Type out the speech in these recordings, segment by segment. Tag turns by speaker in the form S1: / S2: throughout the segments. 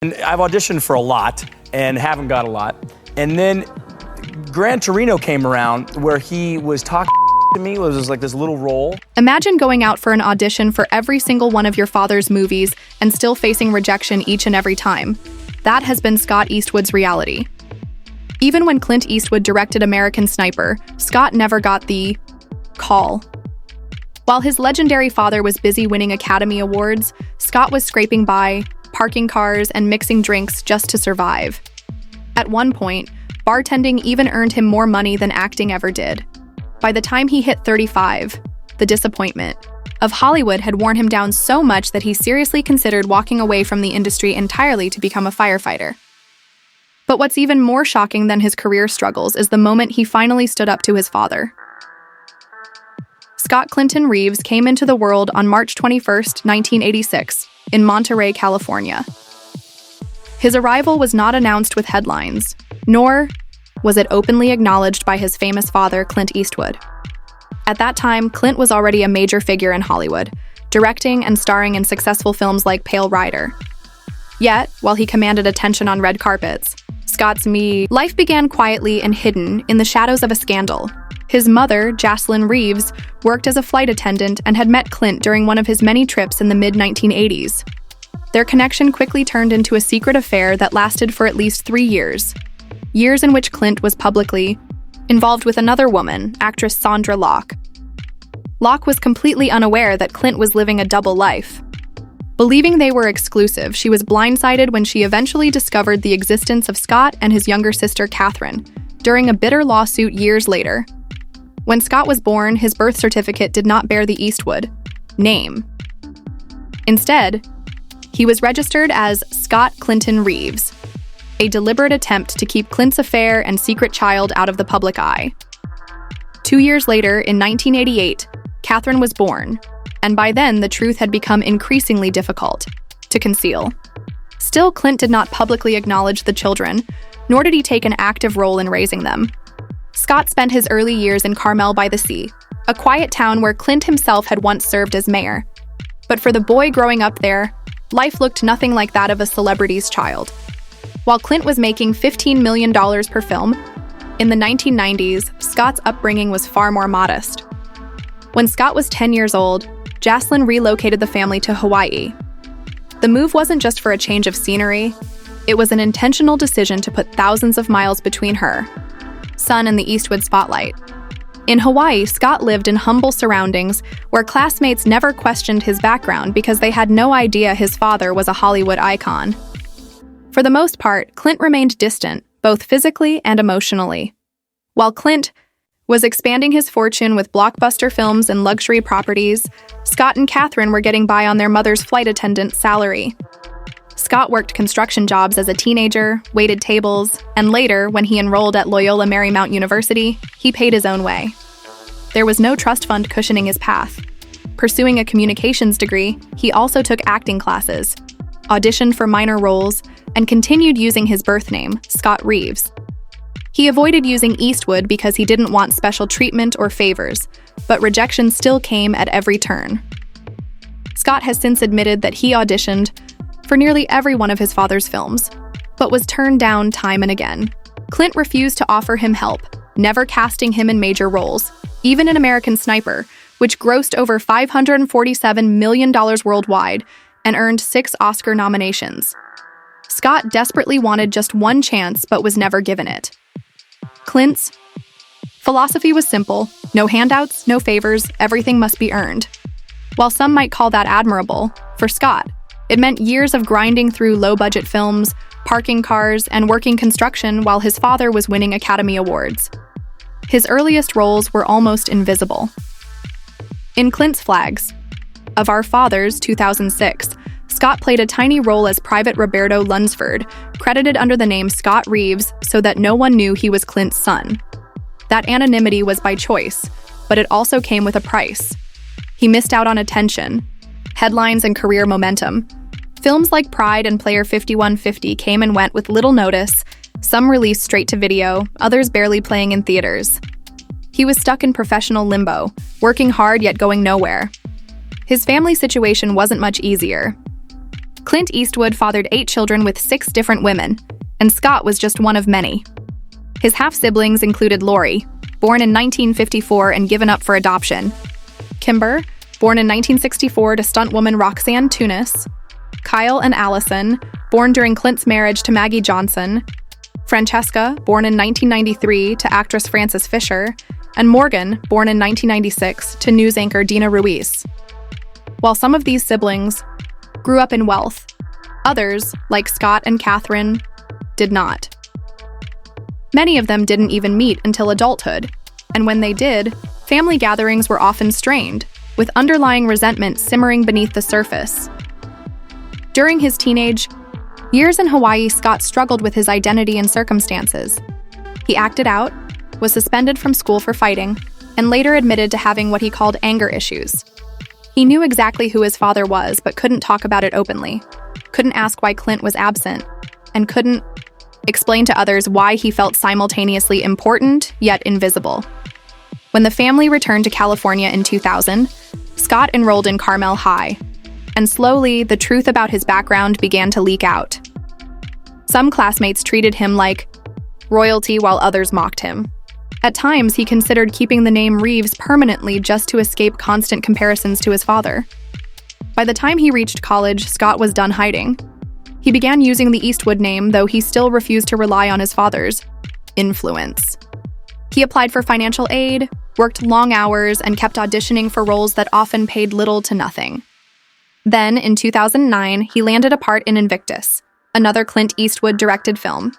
S1: And I've auditioned for a lot and haven't got a lot. And then Gran Torino came around where he was talking to me. It was like this little role.
S2: Imagine going out for an audition for every single one of your father's movies and still facing rejection each and every time. That has been Scott Eastwood's reality. Even when Clint Eastwood directed American Sniper, Scott never got the call. While his legendary father was busy winning Academy Awards, Scott was scraping by, parking cars, and mixing drinks just to survive. At one point, bartending even earned him more money than acting ever did. By the time he hit 35, the disappointment of Hollywood had worn him down so much that he seriously considered walking away from the industry entirely to become a firefighter. But what's even more shocking than his career struggles is the moment he finally stood up to his father. Scott Clinton Reeves came into the world on March 21, 1986, in Monterey, California. His arrival was not announced with headlines, nor was it openly acknowledged by his famous father, Clint Eastwood. At that time, Clint was already a major figure in Hollywood, directing and starring in successful films like Pale Rider. Yet, while he commanded attention on red carpets, Scott's life began quietly and hidden in the shadows of a scandal. His mother, Jaslyn Reeves, worked as a flight attendant and had met Clint during one of his many trips in the mid-1980s. Their connection quickly turned into a secret affair that lasted for at least 3 years. Years in which Clint was publicly involved with another woman, actress Sondra Locke. Locke was completely unaware that Clint was living a double life. Believing they were exclusive, she was blindsided when she eventually discovered the existence of Scott and his younger sister, Catherine, during a bitter lawsuit years later. When Scott was born, his birth certificate did not bear the Eastwood name. Instead, he was registered as Scott Clinton Reeves, a deliberate attempt to keep Clint's affair and secret child out of the public eye. 2 years later, in 1988, Catherine was born, and by then the truth had become increasingly difficult to conceal. Still, Clint did not publicly acknowledge the children, nor did he take an active role in raising them. Scott spent his early years in Carmel by the Sea, a quiet town where Clint himself had once served as mayor. But for the boy growing up there, life looked nothing like that of a celebrity's child. While Clint was making $15 million per film, in the 1990s, Scott's upbringing was far more modest. When Scott was 10 years old, Jaslyn relocated the family to Hawaii. The move wasn't just for a change of scenery, it was an intentional decision to put thousands of miles between her, son, and the Eastwood spotlight. In Hawaii, Scott lived in humble surroundings where classmates never questioned his background because they had no idea his father was a Hollywood icon. For the most part, Clint remained distant, both physically and emotionally. While Clint was expanding his fortune with blockbuster films and luxury properties, Scott and Catherine were getting by on their mother's flight attendant salary. Scott worked construction jobs as a teenager, waited tables, and later, when he enrolled at Loyola Marymount University, he paid his own way. There was no trust fund cushioning his path. Pursuing a communications degree, he also took acting classes, auditioned for minor roles, and continued using his birth name, Scott Reeves. He avoided using Eastwood because he didn't want special treatment or favors, but rejection still came at every turn. Scott has since admitted that he auditioned for nearly every one of his father's films, but was turned down time and again. Clint refused to offer him help, never casting him in major roles, even in American Sniper, which grossed over $547 million worldwide and earned 6 Oscar nominations. Scott desperately wanted just one chance, but was never given it. Clint's philosophy was simple: no handouts, no favors, everything must be earned. While some might call that admirable, for Scott, it meant years of grinding through low-budget films, parking cars, and working construction while his father was winning Academy Awards. His earliest roles were almost invisible. In Clint's Flags of Our Fathers, 2006, Scott played a tiny role as Private Roberto Lunsford, credited under the name Scott Reeves so that no one knew he was Clint's son. That anonymity was by choice, but it also came with a price. He missed out on attention, headlines, and career momentum. Films like Pride and Player 5150 came and went with little notice, some released straight to video, others barely playing in theaters. He was stuck in professional limbo, working hard yet going nowhere. His family situation wasn't much easier. Clint Eastwood fathered 8 children with 6 different women, and Scott was just one of many. His half-siblings included Lori, born in 1954 and given up for adoption; Kimber, born in 1964 to stuntwoman Roxanne Tunis; Kyle and Allison, born during Clint's marriage to Maggie Johnson; Francesca, born in 1993 to actress Frances Fisher; and Morgan, born in 1996 to news anchor Dina Ruiz. While some of these siblings grew up in wealth, others, like Scott and Catherine, did not. Many of them didn't even meet until adulthood, and when they did, family gatherings were often strained, with underlying resentment simmering beneath the surface. During his teenage years in Hawaii, Scott struggled with his identity and circumstances. He acted out, was suspended from school for fighting, and later admitted to having what he called anger issues. He knew exactly who his father was, but couldn't talk about it openly, couldn't ask why Clint was absent, and couldn't explain to others why he felt simultaneously important yet invisible. When the family returned to California in 2000, Scott enrolled in Carmel High, and slowly the truth about his background began to leak out. Some classmates treated him like royalty while others mocked him. At times, he considered keeping the name Reeves permanently just to escape constant comparisons to his father. By the time he reached college, Scott was done hiding. He began using the Eastwood name, though he still refused to rely on his father's influence. He applied for financial aid, worked long hours, and kept auditioning for roles that often paid little to nothing. Then, in 2009, he landed a part in Invictus, another Clint Eastwood-directed film.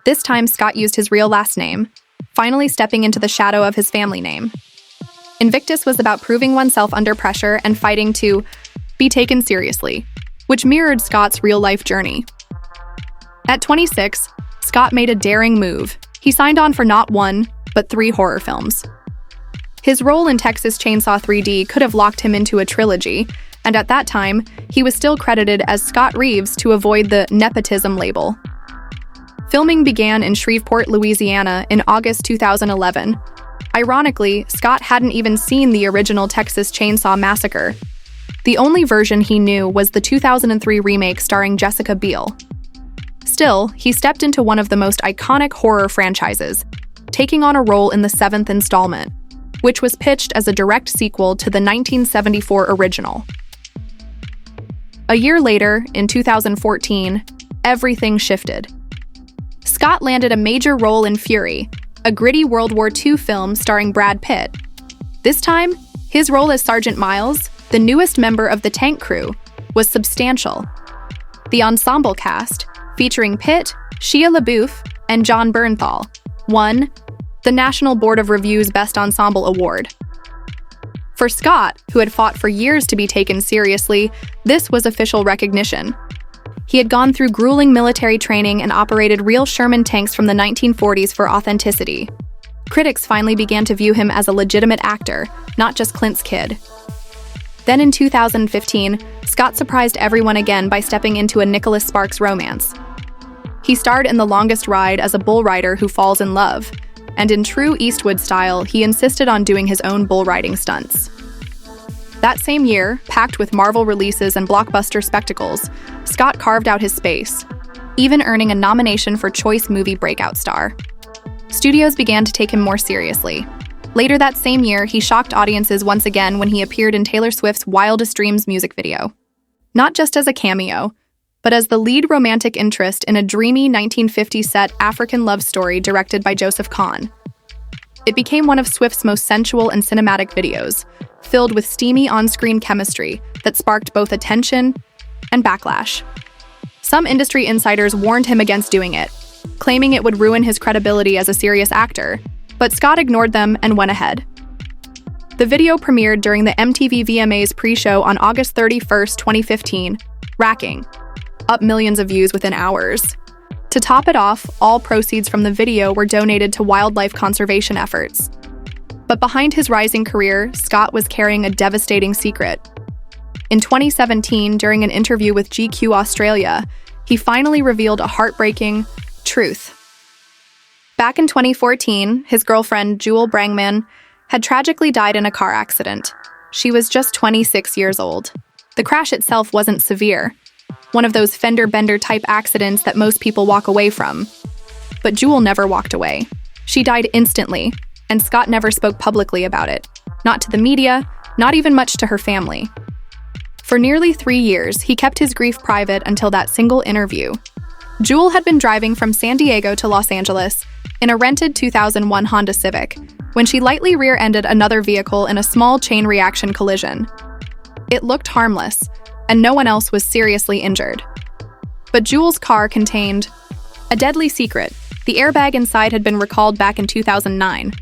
S2: This time, Scott used his real last name, finally stepping into the shadow of his family name. Invictus was about proving oneself under pressure and fighting to be taken seriously, which mirrored Scott's real-life journey. At 26, Scott made a daring move. He signed on for not 1, but 3 horror films. His role in Texas Chainsaw 3D could have locked him into a trilogy, and at that time, he was still credited as Scott Reeves to avoid the nepotism label. Filming began in Shreveport, Louisiana in August 2011. Ironically, Scott hadn't even seen the original Texas Chainsaw Massacre. The only version he knew was the 2003 remake starring Jessica Biel. Still, he stepped into one of the most iconic horror franchises, taking on a role in the 7th installment, which was pitched as a direct sequel to the 1974 original. A year later, in 2014, everything shifted. Scott landed a major role in Fury, a gritty World War II film starring Brad Pitt. This time, his role as Sergeant Miles, the newest member of the tank crew, was substantial. The ensemble cast, featuring Pitt, Shia LaBeouf, and John Bernthal, won the National Board of Review's Best Ensemble Award. For Scott, who had fought for years to be taken seriously, this was official recognition. He had gone through grueling military training and operated real Sherman tanks from the 1940s for authenticity. Critics finally began to view him as a legitimate actor, not just Clint's kid. Then in 2015, Scott surprised everyone again by stepping into a Nicholas Sparks romance. He starred in The Longest Ride as a bull rider who falls in love, and in true Eastwood style, he insisted on doing his own bull riding stunts. That same year, packed with Marvel releases and blockbuster spectacles, Scott carved out his space, even earning a nomination for Choice Movie Breakout Star. Studios began to take him more seriously. Later that same year, he shocked audiences once again when he appeared in Taylor Swift's Wildest Dreams music video. Not just as a cameo, but as the lead romantic interest in a dreamy 1950s set African love story directed by Joseph Kahn. It became one of Swift's most sensual and cinematic videos, filled with steamy on-screen chemistry that sparked both attention and backlash. Some industry insiders warned him against doing it, claiming it would ruin his credibility as a serious actor, but Scott ignored them and went ahead. The video premiered during the MTV VMAs pre-show on August 31st, 2015, racking up millions of views within hours. To top it off, all proceeds from the video were donated to wildlife conservation efforts. But behind his rising career, Scott was carrying a devastating secret. In 2017, during an interview with GQ Australia, he finally revealed a heartbreaking truth. Back in 2014, his girlfriend, Jewel Brangman, had tragically died in a car accident. She was just 26 years old. The crash itself wasn't severe, one of those fender-bender type accidents that most people walk away from. But Jewel never walked away. She died instantly, and Scott never spoke publicly about it. Not to the media, not even much to her family. For nearly 3 years, he kept his grief private until that single interview. Jewel had been driving from San Diego to Los Angeles in a rented 2001 Honda Civic when she lightly rear-ended another vehicle in a small chain reaction collision. It looked harmless, and no one else was seriously injured. But Jewel's car contained a deadly secret. The airbag inside had been recalled back in 2009.